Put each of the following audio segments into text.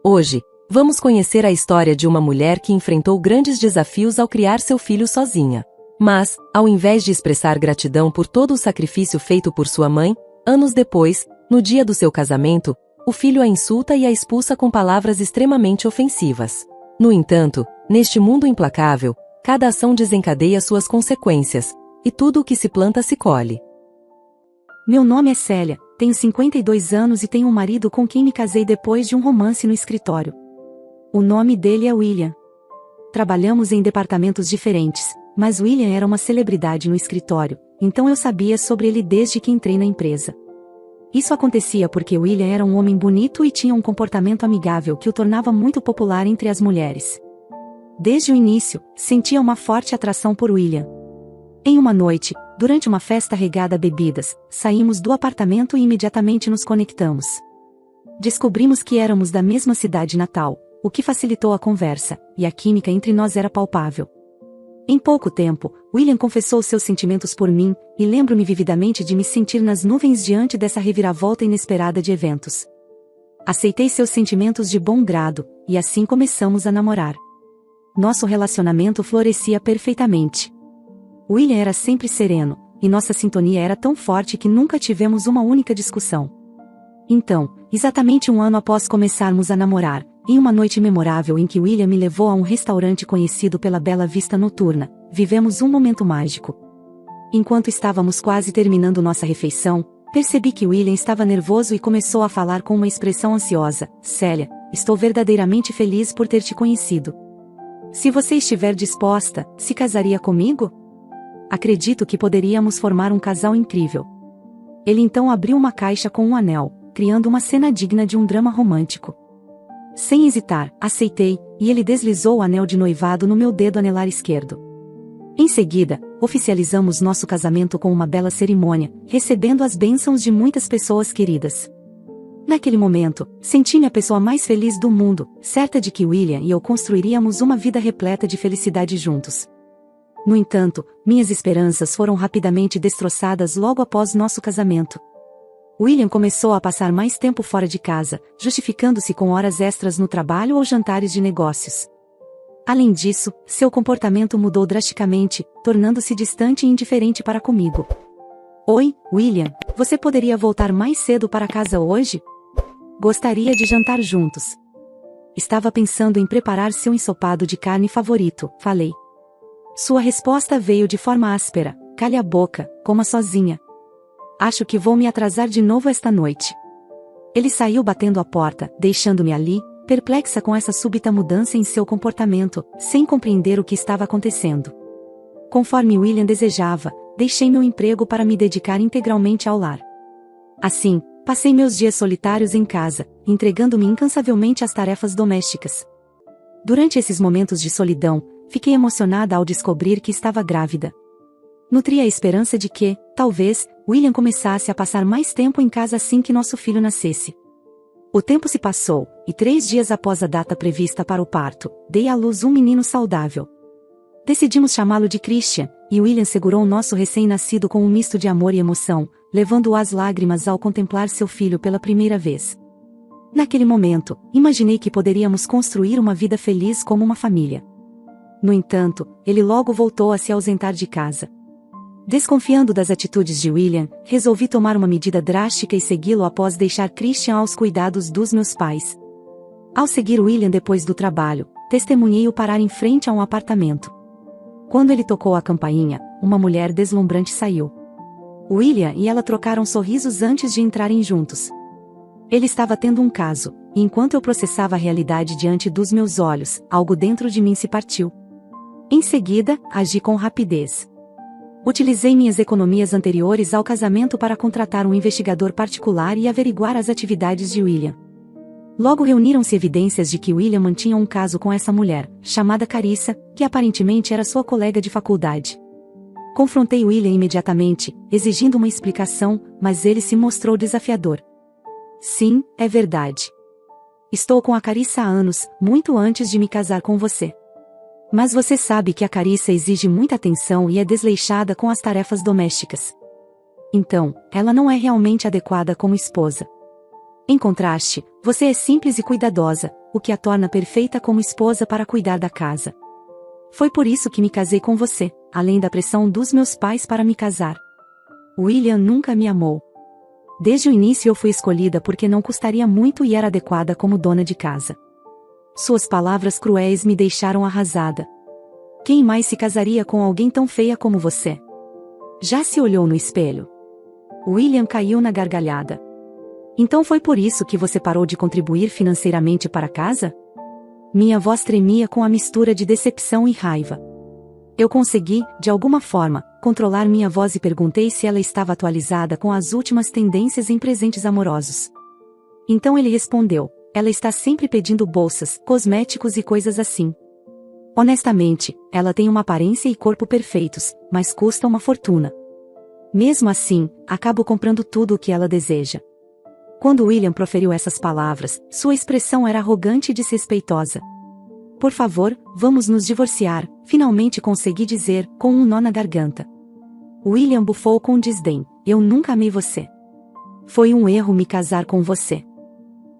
Hoje, vamos conhecer a história de uma mulher que enfrentou grandes desafios ao criar seu filho sozinha. Mas, ao invés de expressar gratidão por todo o sacrifício feito por sua mãe, anos depois, no dia do seu casamento, o filho a insulta e a expulsa com palavras extremamente ofensivas. No entanto, neste mundo implacável, cada ação desencadeia suas consequências, e tudo o que se planta se colhe. Meu nome é Célia, tenho 52 anos e tenho um marido com quem me casei depois de um romance no escritório. O nome dele é William. Trabalhamos em departamentos diferentes, mas William era uma celebridade no escritório, então eu sabia sobre ele desde que entrei na empresa. Isso acontecia porque William era um homem bonito e tinha um comportamento amigável que o tornava muito popular entre as mulheres. Desde o início, sentia uma forte atração por William. Em uma noite, durante uma festa regada a bebidas, saímos do apartamento e imediatamente nos conectamos. Descobrimos que éramos da mesma cidade natal, o que facilitou a conversa, e a química entre nós era palpável. Em pouco tempo, William confessou seus sentimentos por mim, e lembro-me vividamente de me sentir nas nuvens diante dessa reviravolta inesperada de eventos. Aceitei seus sentimentos de bom grado, e assim começamos a namorar. Nosso relacionamento florescia perfeitamente. William era sempre sereno, e nossa sintonia era tão forte que nunca tivemos uma única discussão. Então, exatamente um ano após começarmos a namorar, em uma noite memorável em que William me levou a um restaurante conhecido pela bela vista noturna, vivemos um momento mágico. Enquanto estávamos quase terminando nossa refeição, percebi que William estava nervoso e começou a falar com uma expressão ansiosa. Célia, estou verdadeiramente feliz por ter te conhecido. Se você estiver disposta, se casaria comigo? Acredito que poderíamos formar um casal incrível. Ele então abriu uma caixa com um anel, criando uma cena digna de um drama romântico. Sem hesitar, aceitei, e ele deslizou o anel de noivado no meu dedo anelar esquerdo. Em seguida, oficializamos nosso casamento com uma bela cerimônia, recebendo as bênçãos de muitas pessoas queridas. Naquele momento, senti-me a pessoa mais feliz do mundo, certa de que William e eu construiríamos uma vida repleta de felicidade juntos. No entanto, minhas esperanças foram rapidamente destroçadas logo após nosso casamento. William começou a passar mais tempo fora de casa, justificando-se com horas extras no trabalho ou jantares de negócios. Além disso, seu comportamento mudou drasticamente, tornando-se distante e indiferente para comigo. Oi, William, você poderia voltar mais cedo para casa hoje? Gostaria de jantar juntos. Estava pensando em preparar seu ensopado de carne favorito, falei. Sua resposta veio de forma áspera. Cale a boca, coma sozinha. Acho que vou me atrasar de novo esta noite. Ele saiu batendo a porta, deixando-me ali, perplexa com essa súbita mudança em seu comportamento, sem compreender o que estava acontecendo. Conforme William desejava, deixei meu emprego para me dedicar integralmente ao lar. Assim, passei meus dias solitários em casa, entregando-me incansavelmente às tarefas domésticas. Durante esses momentos de solidão, fiquei emocionada ao descobrir que estava grávida. Nutria a esperança de que, talvez, William começasse a passar mais tempo em casa assim que nosso filho nascesse. O tempo se passou, e 3 dias após a data prevista para o parto, dei à luz um menino saudável. Decidimos chamá-lo de Christian, e William segurou nosso recém-nascido com um misto de amor e emoção, levando-o às lágrimas ao contemplar seu filho pela primeira vez. Naquele momento, imaginei que poderíamos construir uma vida feliz como uma família. No entanto, ele logo voltou a se ausentar de casa. Desconfiando das atitudes de William, resolvi tomar uma medida drástica e segui-lo após deixar Christian aos cuidados dos meus pais. Ao seguir William depois do trabalho, testemunhei-o parar em frente a um apartamento. Quando ele tocou a campainha, uma mulher deslumbrante saiu. William e ela trocaram sorrisos antes de entrarem juntos. Ele estava tendo um caso, e enquanto eu processava a realidade diante dos meus olhos, algo dentro de mim se partiu. Em seguida, agi com rapidez. Utilizei minhas economias anteriores ao casamento para contratar um investigador particular e averiguar as atividades de William. Logo reuniram-se evidências de que William mantinha um caso com essa mulher, chamada Carissa, que aparentemente era sua colega de faculdade. Confrontei William imediatamente, exigindo uma explicação, mas ele se mostrou desafiador. Sim, é verdade. Estou com a Carissa há anos, muito antes de me casar com você. Mas você sabe que a Carissa exige muita atenção e é desleixada com as tarefas domésticas. Então, ela não é realmente adequada como esposa. Em contraste, você é simples e cuidadosa, o que a torna perfeita como esposa para cuidar da casa. Foi por isso que me casei com você, além da pressão dos meus pais para me casar. William nunca me amou. Desde o início eu fui escolhida porque não custaria muito e era adequada como dona de casa. Suas palavras cruéis me deixaram arrasada. Quem mais se casaria com alguém tão feia como você? Já se olhou no espelho? William caiu na gargalhada. Então foi por isso que você parou de contribuir financeiramente para a casa? Minha voz tremia com a mistura de decepção e raiva. Eu consegui, de alguma forma, controlar minha voz e perguntei se ela estava atualizada com as últimas tendências em presentes amorosos. Então ele respondeu: ela está sempre pedindo bolsas, cosméticos e coisas assim. Honestamente, ela tem uma aparência e corpo perfeitos, mas custa uma fortuna. Mesmo assim, acabo comprando tudo o que ela deseja. Quando William proferiu essas palavras, sua expressão era arrogante e desrespeitosa. Por favor, vamos nos divorciar, finalmente consegui dizer, com um nó na garganta. William bufou com desdém: eu nunca amei você. Foi um erro me casar com você.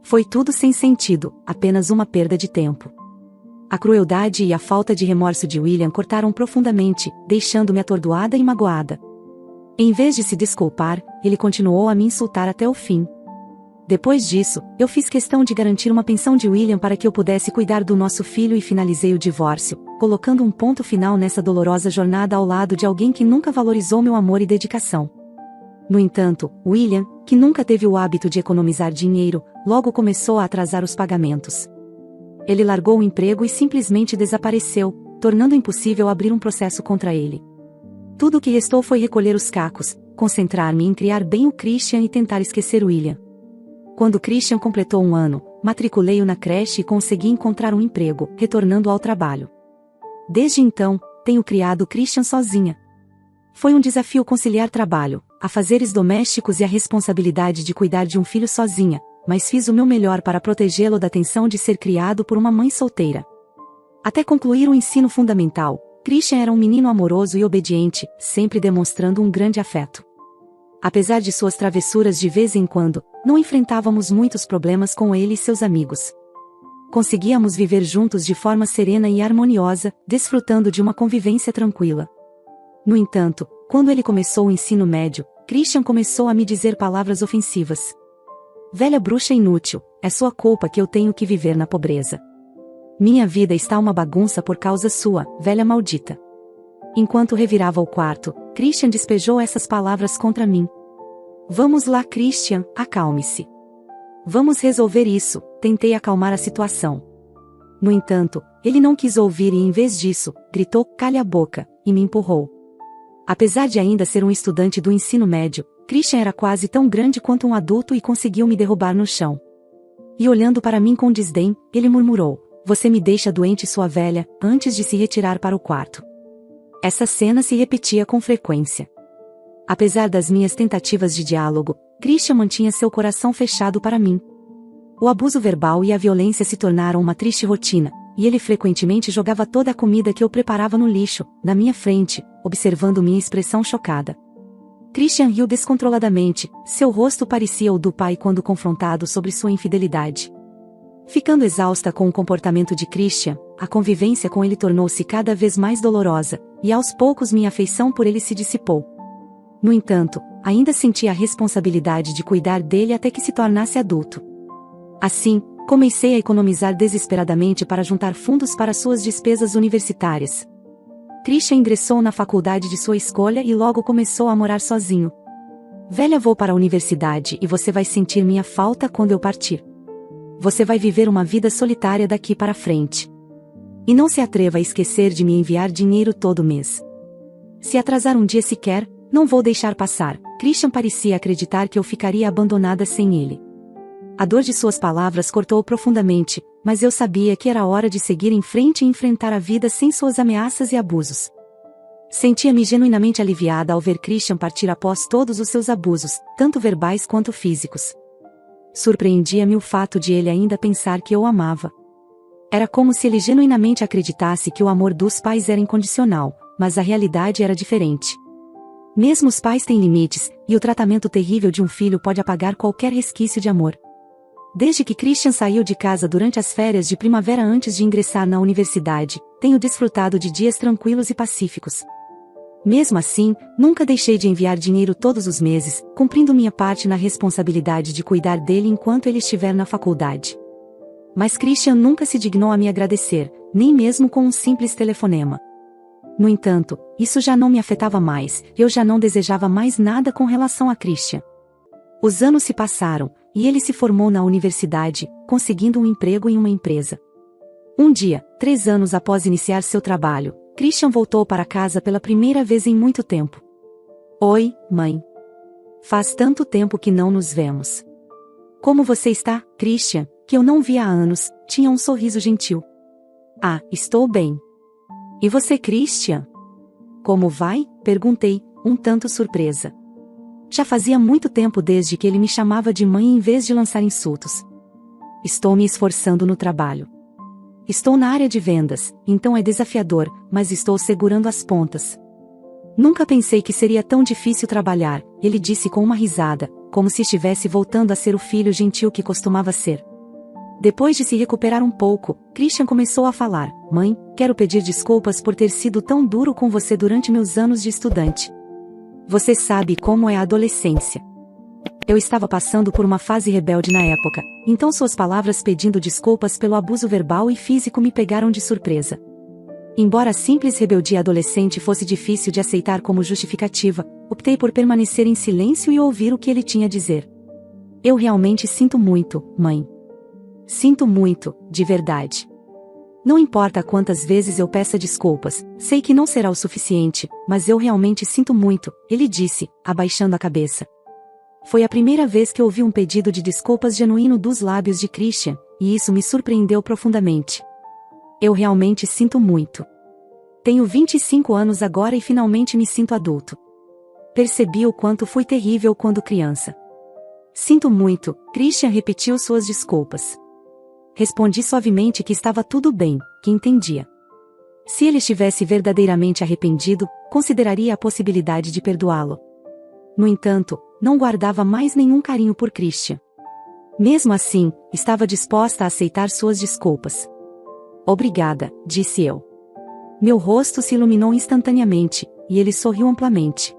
Foi tudo sem sentido, apenas uma perda de tempo. A crueldade e a falta de remorso de William cortaram profundamente, deixando-me atordoada e magoada. Em vez de se desculpar, ele continuou a me insultar até o fim. Depois disso, eu fiz questão de garantir uma pensão de William para que eu pudesse cuidar do nosso filho e finalizei o divórcio, colocando um ponto final nessa dolorosa jornada ao lado de alguém que nunca valorizou meu amor e dedicação. No entanto, William, que nunca teve o hábito de economizar dinheiro, logo começou a atrasar os pagamentos. Ele largou o emprego e simplesmente desapareceu, tornando impossível abrir um processo contra ele. Tudo o que restou foi recolher os cacos, concentrar-me em criar bem o Christian e tentar esquecer William. Quando Christian completou 1 ano, matriculei-o na creche e consegui encontrar um emprego, retornando ao trabalho. Desde então, tenho criado Christian sozinha. Foi um desafio conciliar trabalho, afazeres domésticos e a responsabilidade de cuidar de um filho sozinha, mas fiz o meu melhor para protegê-lo da tensão de ser criado por uma mãe solteira. Até concluir o ensino fundamental, Christian era um menino amoroso e obediente, sempre demonstrando um grande afeto. Apesar de suas travessuras de vez em quando, não enfrentávamos muitos problemas com ele e seus amigos. Conseguíamos viver juntos de forma serena e harmoniosa, desfrutando de uma convivência tranquila. No entanto, quando ele começou o ensino médio, Christian começou a me dizer palavras ofensivas. Velha bruxa inútil, é sua culpa que eu tenho que viver na pobreza. Minha vida está uma bagunça por causa sua, velha maldita. Enquanto revirava o quarto, Christian despejou essas palavras contra mim. Vamos lá, Christian, acalme-se. Vamos resolver isso, tentei acalmar a situação. No entanto, ele não quis ouvir e em vez disso, gritou, calha a boca, e me empurrou. Apesar de ainda ser um estudante do ensino médio, Christian era quase tão grande quanto um adulto e conseguiu me derrubar no chão. E olhando para mim com desdém, ele murmurou, você me deixa doente sua velha, antes de se retirar para o quarto. Essa cena se repetia com frequência. Apesar das minhas tentativas de diálogo, Christian mantinha seu coração fechado para mim. O abuso verbal e a violência se tornaram uma triste rotina, e ele frequentemente jogava toda a comida que eu preparava no lixo, na minha frente, observando minha expressão chocada. Christian riu descontroladamente, seu rosto parecia o do pai quando confrontado sobre sua infidelidade. Ficando exausta com o comportamento de Christian, a convivência com ele tornou-se cada vez mais dolorosa, e aos poucos minha afeição por ele se dissipou. No entanto, ainda sentia a responsabilidade de cuidar dele até que se tornasse adulto. Assim, comecei a economizar desesperadamente para juntar fundos para suas despesas universitárias. Christian ingressou na faculdade de sua escolha e logo começou a morar sozinho. Velha, vou para a universidade e você vai sentir minha falta quando eu partir. Você vai viver uma vida solitária daqui para frente. E não se atreva a esquecer de me enviar dinheiro todo mês. Se atrasar um dia sequer, não vou deixar passar. Christian parecia acreditar que eu ficaria abandonada sem ele. A dor de suas palavras cortou profundamente, mas eu sabia que era hora de seguir em frente e enfrentar a vida sem suas ameaças e abusos. Sentia-me genuinamente aliviada ao ver Christian partir após todos os seus abusos, tanto verbais quanto físicos. Surpreendia-me o fato de ele ainda pensar que eu o amava. Era como se ele genuinamente acreditasse que o amor dos pais era incondicional, mas a realidade era diferente. Mesmo os pais têm limites, e o tratamento terrível de um filho pode apagar qualquer resquício de amor. Desde que Christian saiu de casa durante as férias de primavera antes de ingressar na universidade, tenho desfrutado de dias tranquilos e pacíficos. Mesmo assim, nunca deixei de enviar dinheiro todos os meses, cumprindo minha parte na responsabilidade de cuidar dele enquanto ele estiver na faculdade. Mas Christian nunca se dignou a me agradecer, nem mesmo com um simples telefonema. No entanto, isso já não me afetava mais, eu já não desejava mais nada com relação a Christian. Os anos se passaram, e ele se formou na universidade, conseguindo um emprego em uma empresa. Um dia, 3 anos após iniciar seu trabalho, Christian voltou para casa pela primeira vez em muito tempo. Oi, mãe. Faz tanto tempo que não nos vemos. Como você está, Christian, que eu não via há anos, tinha um sorriso gentil. Ah, estou bem. E você, Christian? Como vai? Perguntei, um tanto surpresa. Já fazia muito tempo desde que ele me chamava de mãe em vez de lançar insultos. Estou me esforçando no trabalho. Estou na área de vendas, então é desafiador, mas estou segurando as pontas. Nunca pensei que seria tão difícil trabalhar, ele disse com uma risada, como se estivesse voltando a ser o filho gentil que costumava ser. Depois de se recuperar um pouco, Christian começou a falar: Mãe, quero pedir desculpas por ter sido tão duro com você durante meus anos de estudante. Você sabe como é a adolescência. Eu estava passando por uma fase rebelde na época, então suas palavras pedindo desculpas pelo abuso verbal e físico me pegaram de surpresa. Embora a simples rebeldia adolescente fosse difícil de aceitar como justificativa, optei por permanecer em silêncio e ouvir o que ele tinha a dizer. Eu realmente sinto muito, mãe. Sinto muito, de verdade. Não importa quantas vezes eu peça desculpas, sei que não será o suficiente, mas eu realmente sinto muito, ele disse, abaixando a cabeça. Foi a primeira vez que ouvi um pedido de desculpas genuíno dos lábios de Christian, e isso me surpreendeu profundamente. Eu realmente sinto muito. Tenho 25 anos agora e finalmente me sinto adulto. Percebi o quanto fui terrível quando criança. Sinto muito, Christian repetiu suas desculpas. Respondi suavemente que estava tudo bem, que entendia. Se ele estivesse verdadeiramente arrependido, consideraria a possibilidade de perdoá-lo. No entanto, não guardava mais nenhum carinho por Christian. Mesmo assim, estava disposta a aceitar suas desculpas. Obrigada, disse eu. Meu rosto se iluminou instantaneamente, e ele sorriu amplamente.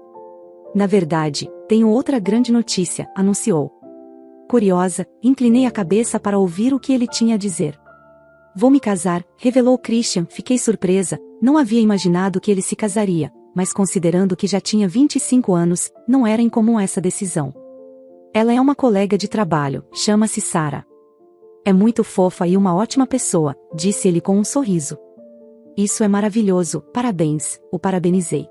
Na verdade, tenho outra grande notícia, anunciou. Curiosa, inclinei a cabeça para ouvir o que ele tinha a dizer. Vou me casar, revelou Christian, fiquei surpresa, não havia imaginado que ele se casaria, mas considerando que já tinha 25 anos, não era incomum essa decisão. Ela é uma colega de trabalho, chama-se Sarah. É muito fofa e uma ótima pessoa, disse ele com um sorriso. Isso é maravilhoso, parabéns, o parabenizei.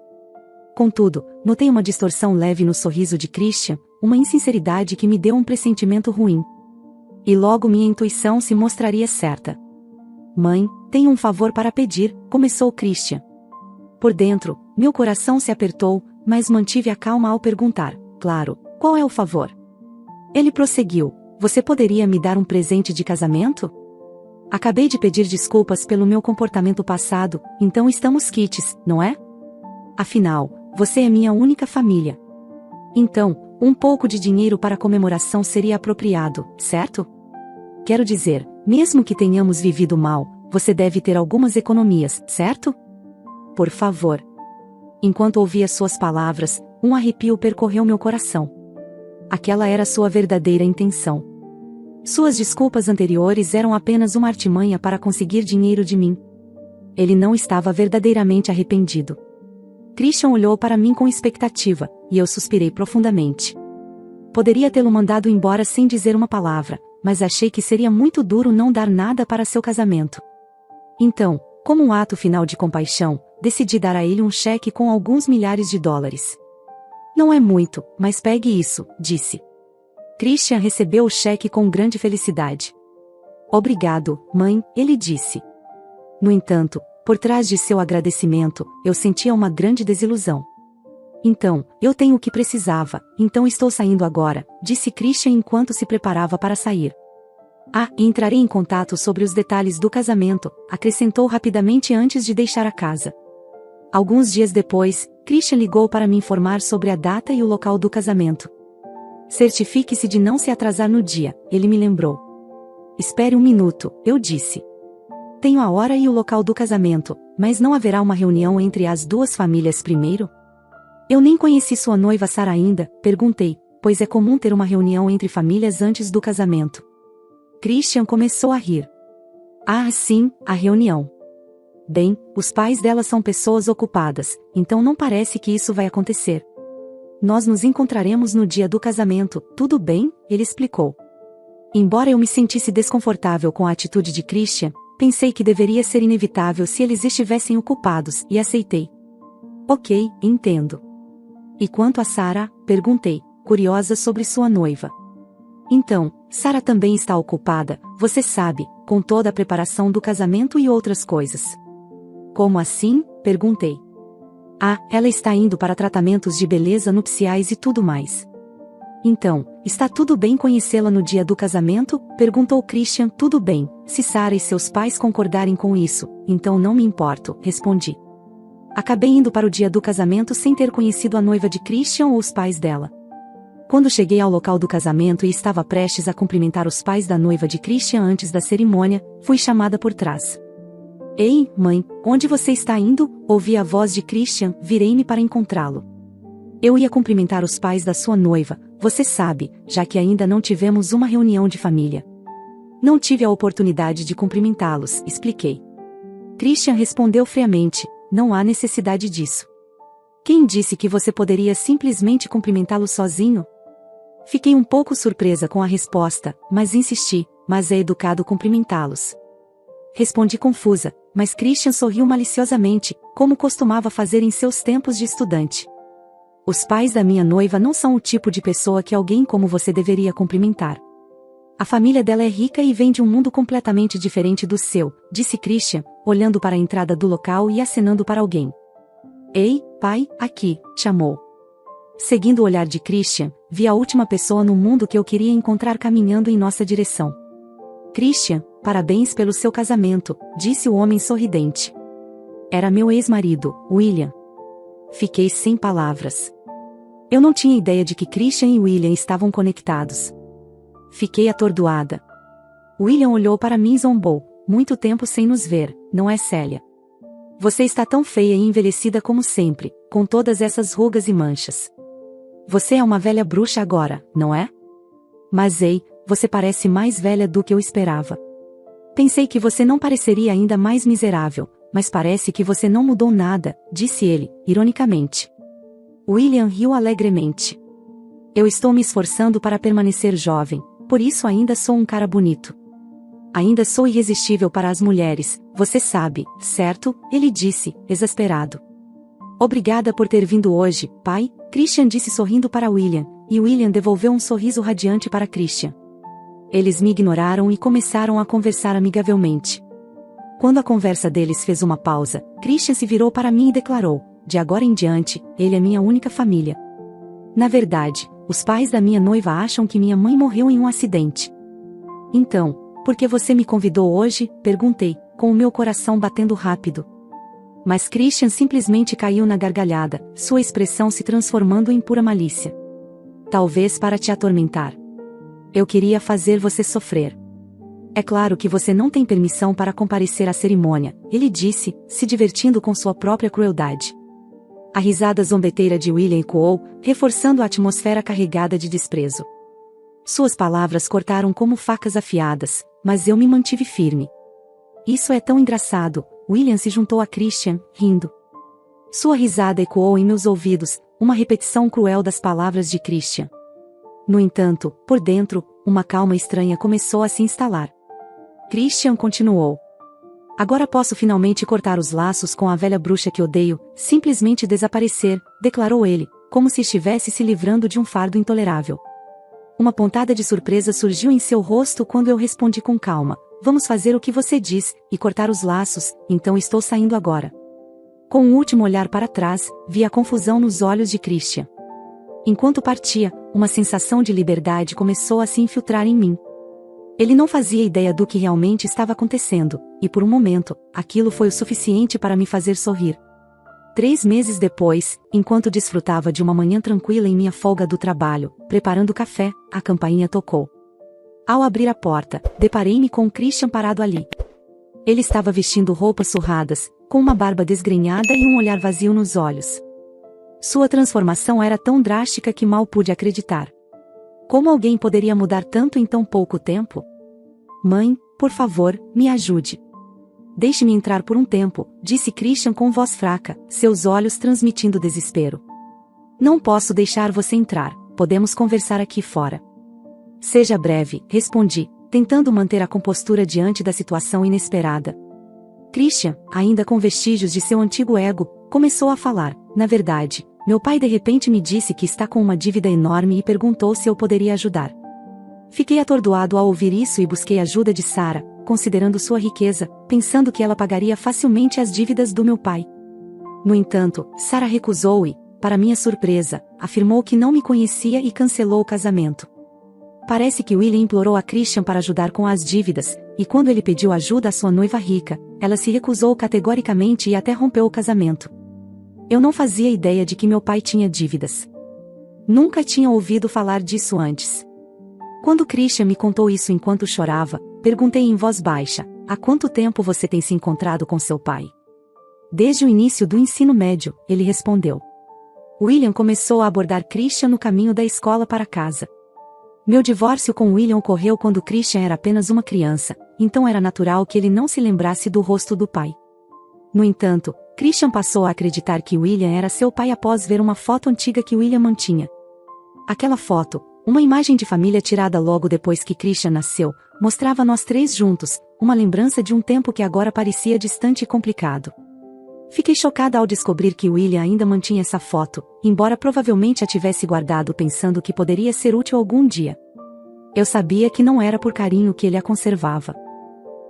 Contudo, notei uma distorção leve no sorriso de Christian, uma insinceridade que me deu um pressentimento ruim. E logo minha intuição se mostraria certa. Mãe, tenho um favor para pedir, começou Christian. Por dentro, meu coração se apertou, mas mantive a calma ao perguntar, claro, qual é o favor? Ele prosseguiu, você poderia me dar um presente de casamento? Acabei de pedir desculpas pelo meu comportamento passado, então estamos quites, não é? Afinal, você é minha única família. Então, um pouco de dinheiro para comemoração seria apropriado, certo? Quero dizer, mesmo que tenhamos vivido mal, você deve ter algumas economias, certo? Por favor. Enquanto ouvia suas palavras, um arrepio percorreu meu coração. Aquela era sua verdadeira intenção. Suas desculpas anteriores eram apenas uma artimanha para conseguir dinheiro de mim. Ele não estava verdadeiramente arrependido. Christian olhou para mim com expectativa, e eu suspirei profundamente. Poderia tê-lo mandado embora sem dizer uma palavra, mas achei que seria muito duro não dar nada para seu casamento. Então, como um ato final de compaixão, decidi dar a ele um cheque com alguns milhares de dólares. Não é muito, mas pegue isso, disse. Christian recebeu o cheque com grande felicidade. Obrigado, mãe, ele disse. No entanto, por trás de seu agradecimento, eu sentia uma grande desilusão. Então, eu tenho o que precisava, então estou saindo agora, disse Christian enquanto se preparava para sair. Ah, entrarei em contato sobre os detalhes do casamento, acrescentou rapidamente antes de deixar a casa. Alguns dias depois, Christian ligou para me informar sobre a data e o local do casamento. Certifique-se de não se atrasar no dia, ele me lembrou. Espere um minuto, eu disse. Tenho a hora e o local do casamento, mas não haverá uma reunião entre as duas famílias primeiro? Eu nem conheci sua noiva Sara ainda, perguntei, pois é comum ter uma reunião entre famílias antes do casamento. Christian começou a rir. Ah, sim, a reunião. Bem, os pais dela são pessoas ocupadas, então não parece que isso vai acontecer. Nós nos encontraremos no dia do casamento, tudo bem? Ele explicou. Embora eu me sentisse desconfortável com a atitude de Christian, pensei que deveria ser inevitável se eles estivessem ocupados, e aceitei. Ok, entendo. E quanto a Sara? Perguntei, curiosa sobre sua noiva. Então, Sara também está ocupada, você sabe, com toda a preparação do casamento e outras coisas. Como assim? Perguntei. Ah, ela está indo para tratamentos de beleza nupciais e tudo mais. Então, está tudo bem conhecê-la no dia do casamento? Perguntou Christian. Tudo bem, se Sara e seus pais concordarem com isso, então não me importo, respondi. Acabei indo para o dia do casamento sem ter conhecido a noiva de Christian ou os pais dela. Quando cheguei ao local do casamento e estava prestes a cumprimentar os pais da noiva de Christian antes da cerimônia, fui chamada por trás. Ei, mãe, onde você está indo? Ouvi a voz de Christian, virei-me para encontrá-lo. Eu ia cumprimentar os pais da sua noiva, você sabe, já que ainda não tivemos uma reunião de família. Não tive a oportunidade de cumprimentá-los, expliquei. Christian respondeu friamente, não há necessidade disso. Quem disse que você poderia simplesmente cumprimentá-los sozinho? Fiquei um pouco surpresa com a resposta, mas insisti, mas é educado cumprimentá-los. Respondi confusa, mas Christian sorriu maliciosamente, como costumava fazer em seus tempos de estudante. Os pais da minha noiva não são o tipo de pessoa que alguém como você deveria cumprimentar. A família dela é rica e vem de um mundo completamente diferente do seu, disse Christian, olhando para a entrada do local e acenando para alguém. Ei, pai, aqui, chamou. Seguindo o olhar de Christian, vi a última pessoa no mundo que eu queria encontrar caminhando em nossa direção. Christian, parabéns pelo seu casamento, disse o homem sorridente. Era meu ex-marido, William. Fiquei sem palavras. Eu não tinha ideia de que Christian e William estavam conectados. Fiquei atordoada. William olhou para mim e zombou. Muito tempo sem nos ver, não é, Célia? Você está tão feia e envelhecida como sempre, com todas essas rugas e manchas. Você é uma velha bruxa agora, não é? Mas ei, você parece mais velha do que eu esperava. Pensei que você não pareceria ainda mais miserável, mas parece que você não mudou nada, disse ele, ironicamente. William riu alegremente. Eu estou me esforçando para permanecer jovem, por isso ainda sou um cara bonito. Ainda sou irresistível para as mulheres, você sabe, certo? Ele disse, exasperado. Obrigada por ter vindo hoje, pai, Christian disse sorrindo para William, e William devolveu um sorriso radiante para Christian. Eles me ignoraram e começaram a conversar amigavelmente. Quando a conversa deles fez uma pausa, Christian se virou para mim e declarou, de agora em diante, ele é minha única família. Na verdade, os pais da minha noiva acham que minha mãe morreu em um acidente. Então, por que você me convidou hoje? Perguntei, com o meu coração batendo rápido. Mas Christian simplesmente caiu na gargalhada, sua expressão se transformando em pura malícia. Talvez para te atormentar. Eu queria fazer você sofrer. É claro que você não tem permissão para comparecer à cerimônia, ele disse, se divertindo com sua própria crueldade. A risada zombeteira de William ecoou, reforçando a atmosfera carregada de desprezo. Suas palavras cortaram como facas afiadas, mas eu me mantive firme. Isso é tão engraçado, William se juntou a Christian, rindo. Sua risada ecoou em meus ouvidos, uma repetição cruel das palavras de Christian. No entanto, por dentro, uma calma estranha começou a se instalar. Christian continuou. Agora posso finalmente cortar os laços com a velha bruxa que odeio, simplesmente desaparecer, declarou ele, como se estivesse se livrando de um fardo intolerável. Uma pontada de surpresa surgiu em seu rosto quando eu respondi com calma, vamos fazer o que você diz, e cortar os laços, então estou saindo agora. Com um último olhar para trás, vi a confusão nos olhos de Christian. Enquanto partia, uma sensação de liberdade começou a se infiltrar em mim. Ele não fazia ideia do que realmente estava acontecendo, e por um momento, aquilo foi o suficiente para me fazer sorrir. 3 meses depois, enquanto desfrutava de uma manhã tranquila em minha folga do trabalho, preparando café, a campainha tocou. Ao abrir a porta, deparei-me com o Christian parado ali. Ele estava vestindo roupas surradas, com uma barba desgrenhada e um olhar vazio nos olhos. Sua transformação era tão drástica que mal pude acreditar. Como alguém poderia mudar tanto em tão pouco tempo? Mãe, por favor, me ajude. Deixe-me entrar por um tempo, disse Christian com voz fraca, seus olhos transmitindo desespero. Não posso deixar você entrar, podemos conversar aqui fora. Seja breve, respondi, tentando manter a compostura diante da situação inesperada. Christian, ainda com vestígios de seu antigo ego, começou a falar. Na verdade, meu pai de repente me disse que está com uma dívida enorme e perguntou se eu poderia ajudar. Fiquei atordoado ao ouvir isso e busquei ajuda de Sarah, considerando sua riqueza, pensando que ela pagaria facilmente as dívidas do meu pai. No entanto, Sarah recusou e, para minha surpresa, afirmou que não me conhecia e cancelou o casamento. Parece que William implorou a Christian para ajudar com as dívidas, e quando ele pediu ajuda à sua noiva rica, ela se recusou categoricamente e até rompeu o casamento. Eu não fazia ideia de que meu pai tinha dívidas. Nunca tinha ouvido falar disso antes. Quando Christian me contou isso enquanto chorava, perguntei em voz baixa, há quanto tempo você tem se encontrado com seu pai? Desde o início do ensino médio, ele respondeu. William começou a abordar Christian no caminho da escola para casa. Meu divórcio com William ocorreu quando Christian era apenas uma criança, então era natural que ele não se lembrasse do rosto do pai. No entanto, Christian passou a acreditar que William era seu pai após ver uma foto antiga que William mantinha. Aquela foto, uma imagem de família tirada logo depois que Christian nasceu, mostrava nós três juntos, uma lembrança de um tempo que agora parecia distante e complicado. Fiquei chocada ao descobrir que William ainda mantinha essa foto, embora provavelmente a tivesse guardado pensando que poderia ser útil algum dia. Eu sabia que não era por carinho que ele a conservava.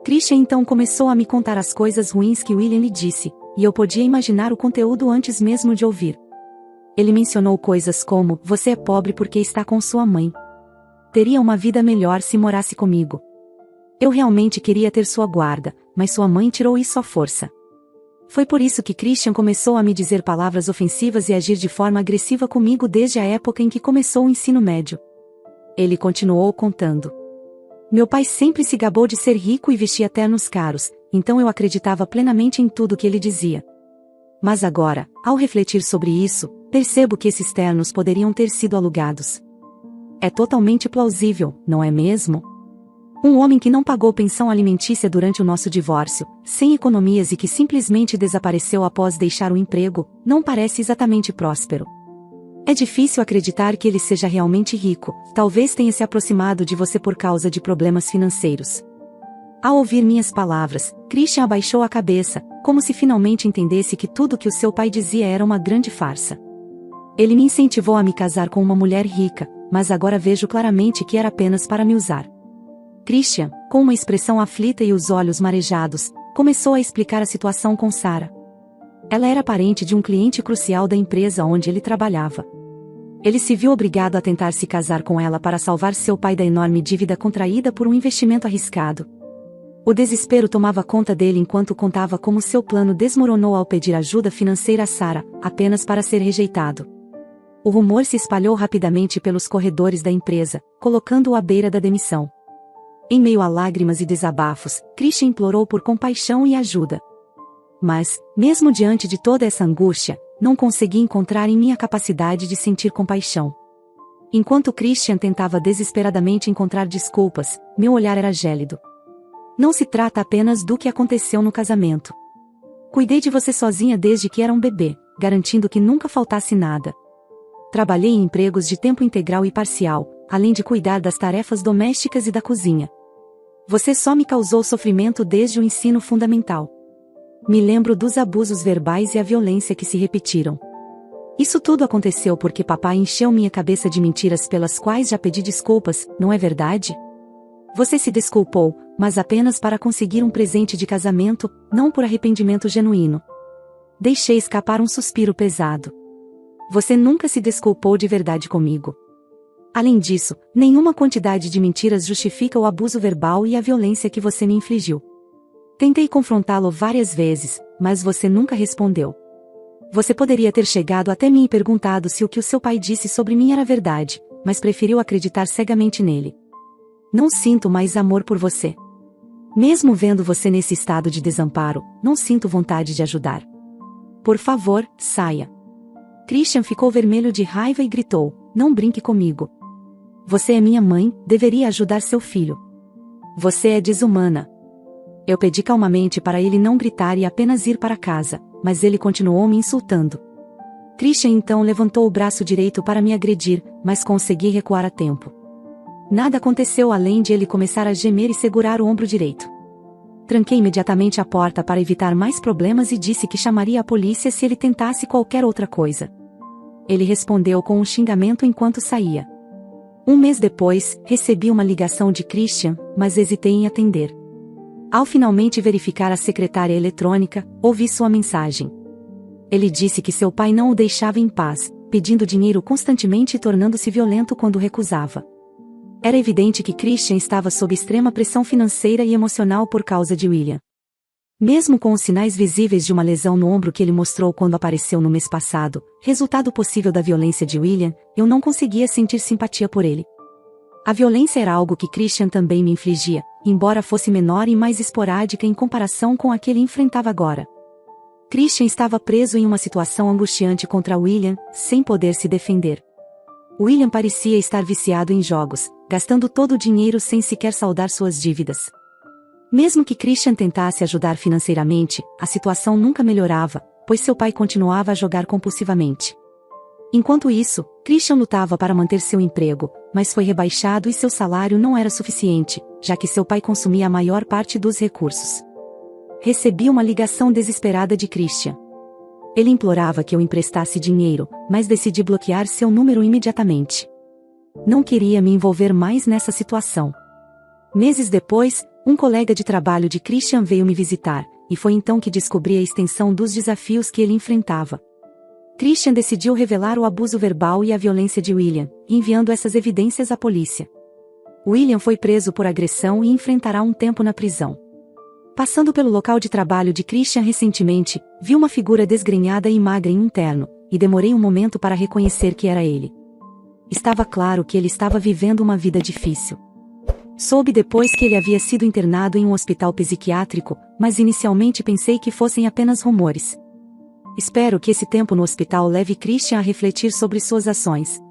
Christian então começou a me contar as coisas ruins que William lhe disse, e eu podia imaginar o conteúdo antes mesmo de ouvir. Ele mencionou coisas como, você é pobre porque está com sua mãe. Teria uma vida melhor se morasse comigo. Eu realmente queria ter sua guarda, mas sua mãe tirou isso à força. Foi por isso que Christian começou a me dizer palavras ofensivas e agir de forma agressiva comigo desde a época em que começou o ensino médio. Ele continuou contando. Meu pai sempre se gabou de ser rico e vestia ternos caros, então eu acreditava plenamente em tudo que ele dizia. Mas agora, ao refletir sobre isso, percebo que esses ternos poderiam ter sido alugados. É totalmente plausível, não é mesmo? Um homem que não pagou pensão alimentícia durante o nosso divórcio, sem economias e que simplesmente desapareceu após deixar o emprego, não parece exatamente próspero. É difícil acreditar que ele seja realmente rico, talvez tenha se aproximado de você por causa de problemas financeiros. Ao ouvir minhas palavras, Christian abaixou a cabeça, como se finalmente entendesse que tudo que o seu pai dizia era uma grande farsa. Ele me incentivou a me casar com uma mulher rica, mas agora vejo claramente que era apenas para me usar. Christian, com uma expressão aflita e os olhos marejados, começou a explicar a situação com Sarah. Ela era parente de um cliente crucial da empresa onde ele trabalhava. Ele se viu obrigado a tentar se casar com ela para salvar seu pai da enorme dívida contraída por um investimento arriscado. O desespero tomava conta dele enquanto contava como seu plano desmoronou ao pedir ajuda financeira a Sarah, apenas para ser rejeitado. O rumor se espalhou rapidamente pelos corredores da empresa, colocando-o à beira da demissão. Em meio a lágrimas e desabafos, Christian implorou por compaixão e ajuda. Mas, mesmo diante de toda essa angústia, não consegui encontrar em minha capacidade de sentir compaixão. Enquanto Christian tentava desesperadamente encontrar desculpas, meu olhar era gélido. Não se trata apenas do que aconteceu no casamento. Cuidei de você sozinha desde que era um bebê, garantindo que nunca faltasse nada. Trabalhei em empregos de tempo integral e parcial, além de cuidar das tarefas domésticas e da cozinha. Você só me causou sofrimento desde o ensino fundamental. Me lembro dos abusos verbais e a violência que se repetiram. Isso tudo aconteceu porque papai encheu minha cabeça de mentiras pelas quais já pedi desculpas, não é verdade? Você se desculpou, mas apenas para conseguir um presente de casamento, não por arrependimento genuíno. Deixei escapar um suspiro pesado. Você nunca se desculpou de verdade comigo. Além disso, nenhuma quantidade de mentiras justifica o abuso verbal e a violência que você me infligiu. Tentei confrontá-lo várias vezes, mas você nunca respondeu. Você poderia ter chegado até mim e perguntado se o que o seu pai disse sobre mim era verdade, mas preferiu acreditar cegamente nele. Não sinto mais amor por você. Mesmo vendo você nesse estado de desamparo, não sinto vontade de ajudar. Por favor, saia. Christian ficou vermelho de raiva e gritou: não brinque comigo. Você é minha mãe, deveria ajudar seu filho. Você é desumana. Eu pedi calmamente para ele não gritar e apenas ir para casa, mas ele continuou me insultando. Christian então levantou o braço direito para me agredir, mas consegui recuar a tempo. Nada aconteceu além de ele começar a gemer e segurar o ombro direito. Tranquei imediatamente a porta para evitar mais problemas e disse que chamaria a polícia se ele tentasse qualquer outra coisa. Ele respondeu com um xingamento enquanto saía. Um mês depois, recebi uma ligação de Christian, mas hesitei em atender. Ao finalmente verificar a secretária eletrônica, ouvi sua mensagem. Ele disse que seu pai não o deixava em paz, pedindo dinheiro constantemente e tornando-se violento quando recusava. Era evidente que Christian estava sob extrema pressão financeira e emocional por causa de William. Mesmo com os sinais visíveis de uma lesão no ombro que ele mostrou quando apareceu no mês passado, resultado possível da violência de William, eu não conseguia sentir simpatia por ele. A violência era algo que Christian também me infligia, embora fosse menor e mais esporádica em comparação com a que ele enfrentava agora. Christian estava preso em uma situação angustiante contra William, sem poder se defender. William parecia estar viciado em jogos, gastando todo o dinheiro sem sequer saldar suas dívidas. Mesmo que Christian tentasse ajudar financeiramente, a situação nunca melhorava, pois seu pai continuava a jogar compulsivamente. Enquanto isso, Christian lutava para manter seu emprego, mas foi rebaixado e seu salário não era suficiente, já que seu pai consumia a maior parte dos recursos. Recebi uma ligação desesperada de Christian. Ele implorava que eu emprestasse dinheiro, mas decidi bloquear seu número imediatamente. Não queria me envolver mais nessa situação. Meses depois, um colega de trabalho de Christian veio me visitar, e foi então que descobri a extensão dos desafios que ele enfrentava. Christian decidiu revelar o abuso verbal e a violência de William, enviando essas evidências à polícia. William foi preso por agressão e enfrentará um tempo na prisão. Passando pelo local de trabalho de Christian recentemente, vi uma figura desgrenhada e magra em um terno, e demorei um momento para reconhecer que era ele. Estava claro que ele estava vivendo uma vida difícil. Soube depois que ele havia sido internado em um hospital psiquiátrico, mas inicialmente pensei que fossem apenas rumores. Espero que esse tempo no hospital leve Christian a refletir sobre suas ações.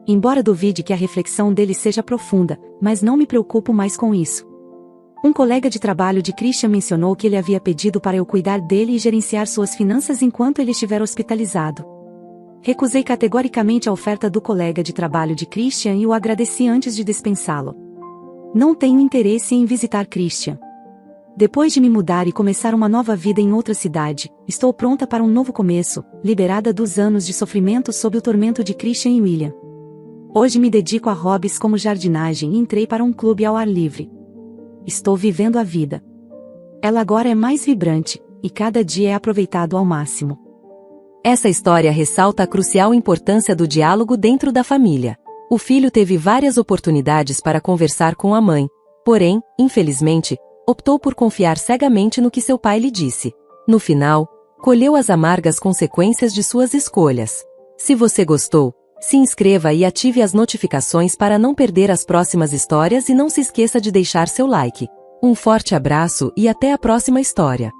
Embora duvide que a reflexão dele seja profunda, mas não me preocupo mais com isso. Um colega de trabalho de Christian mencionou que ele havia pedido para eu cuidar dele e gerenciar suas finanças enquanto ele estiver hospitalizado. Recusei categoricamente a oferta do colega de trabalho de Christian e o agradeci antes de dispensá-lo. Não tenho interesse em visitar Christian. Depois de me mudar e começar uma nova vida em outra cidade, estou pronta para um novo começo, liberada dos anos de sofrimento sob o tormento de Christian e William. Hoje me dedico a hobbies como jardinagem e entrei para um clube ao ar livre. Estou vivendo a vida. Ela agora é mais vibrante, e cada dia é aproveitado ao máximo. Essa história ressalta a crucial importância do diálogo dentro da família. O filho teve várias oportunidades para conversar com a mãe, porém, infelizmente, optou por confiar cegamente no que seu pai lhe disse. No final, colheu as amargas consequências de suas escolhas. Se você gostou, se inscreva e ative as notificações para não perder as próximas histórias e não se esqueça de deixar seu like. Um forte abraço e até a próxima história.